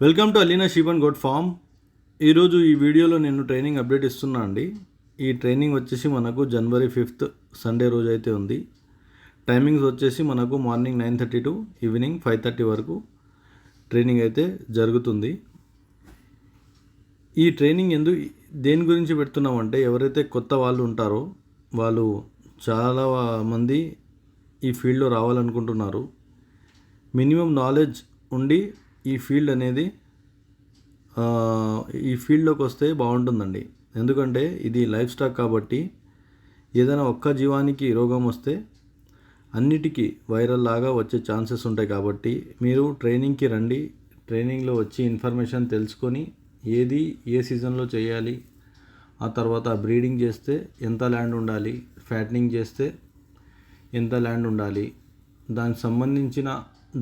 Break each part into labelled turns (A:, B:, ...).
A: Welcome to Alina sheep and goat farm. ఈరోజు ఈ వీడియోలో నేను ట్రైనింగ్ అప్డేట్ ఇస్తున్నా అండి. ఈ ట్రైనింగ్ వచ్చేసి మనకు జనవరి 5th సండే రోజు అయితే ఉంది. టైమింగ్స్ వచ్చేసి మనకు మార్నింగ్ 9:30 టు ఈవినింగ్ 5:30 వరకు ట్రైనింగ్ అయితే జరుగుతుంది. ఈ ట్రైనింగ్ దేని గురించి పెడుతున్నామంటే, ఎవరైతే కొత్త వాళ్ళు ఉంటారో వాళ్ళు చాలా మంది ఈ ఫీల్డ్లో రావాలనుకుంటున్నారు. మినిమం నాలెడ్జ్ ఉండి ఈ ఫీల్డ్లోకి వస్తే బాగుంటుందండి. ఎందుకంటే ఇది లైఫ్ స్టాక్ కాబట్టి ఏదైనా ఒక్క జీవానికి రోగం వస్తే అన్నిటికీ వైరల్ లాగా వచ్చే ఛాన్సెస్ ఉంటాయి. కాబట్టి మీరు ట్రైనింగ్కి రండి. ట్రైనింగ్లో వచ్చి ఇన్ఫర్మేషన్ తెలుసుకొని ఏది ఏ సీజన్లో చేయాలి, ఆ తర్వాత బ్రీడింగ్ చేస్తే ఎంత ల్యాండ్ ఉండాలి, ఫ్యాటనింగ్ చేస్తే ఎంత ల్యాండ్ ఉండాలి, దానికి సంబంధించిన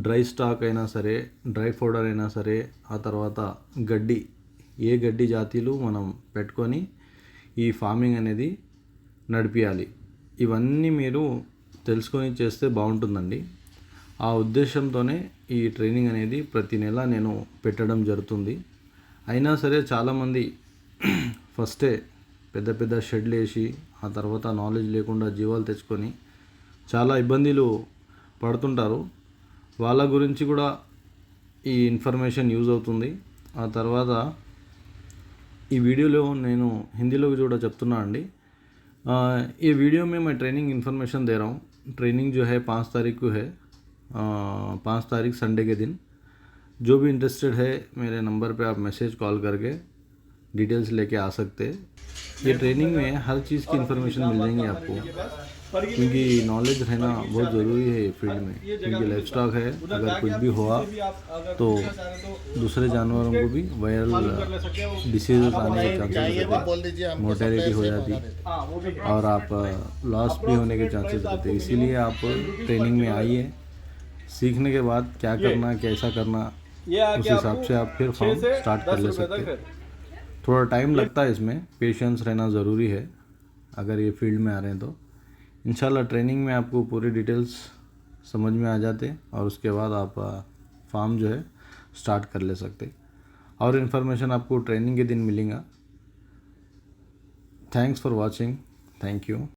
A: డ్రై స్టాక్ అయినా సరే, డ్రై పౌడర్ అయినా సరే, ఆ తర్వాత గడ్డి, ఏ గడ్డి జాతీలు మనం పెట్టుకొని ఈ ఫార్మింగ్ అనేది నడిపించాలి, ఇవన్నీ మీరు తెలుసుకొని చేస్తే బాగుంటుందండి. ఆ ఉద్దేశంతోనే ఈ ట్రైనింగ్ అనేది ప్రతి నెల నేను పెట్టడం జరుగుతుంది. అయినా సరే చాలామంది ఫస్టే పెద్ద పెద్ద షెడ్లు వేసి ఆ తర్వాత నాలెడ్జ్ లేకుండా జీవాలు తెచ్చుకొని చాలా ఇబ్బందులు పడుతుంటారు. వాళ్ళ గురించి కూడా ఈ ఇన్ఫర్మేషన్ యూజ్ అవుతుంది. ఆ తర్వాత ఈ వీడియోలో నేను హిందీలో కూడా చెప్తున్నా అండి. ये वीडियो में मैं ट्रेनिंग इन्फॉर्मेशन दे रहा हूँ. ट्रेनिंग जो है 5 तारीख को है, 5 तारीख संडे के दिन. जो भी इंटरेस्टेड है मेरे नंबर पे आप मैसेज कॉल करके डिटेल्स लेके आ सकते हैं. ये ट्रेनिंग में हर चीज़ की इन्फॉर्मेशन मिल जाएंगी आपको, क्योंकि नॉलेज रहना बहुत ज़रूरी है फील्ड में. क्योंकि लाइफ स्टॉक है, अगर कुछ भी हुआ तो दूसरे जानवरों को भी वायरल डिसीज़ आने के चांसेस रहते हैं, मोर्टेलिटी हो जाती और आप लॉस भी होने के चांसेस रहते हैं. इसीलिए आप ट्रेनिंग में आइए. सीखने के बाद क्या करना, कैसा करना, उस हिसाब से आप फिर फॉर्म स्टार्ट कर ले सकते हैं. थोड़ा टाइम लगता है, इसमें पेशेंस रहना ज़रूरी है अगर ये फील्ड में आ रहे हैं तो. इंशाल्लाह ट्रेनिंग में आपको पूरी डिटेल्स समझ में आ जाते और उसके बाद आप फार्म जो है स्टार्ट कर ले सकते. और इन्फॉर्मेशन आपको ट्रेनिंग के दिन मिलेगा. Thanks for watching. Thank you.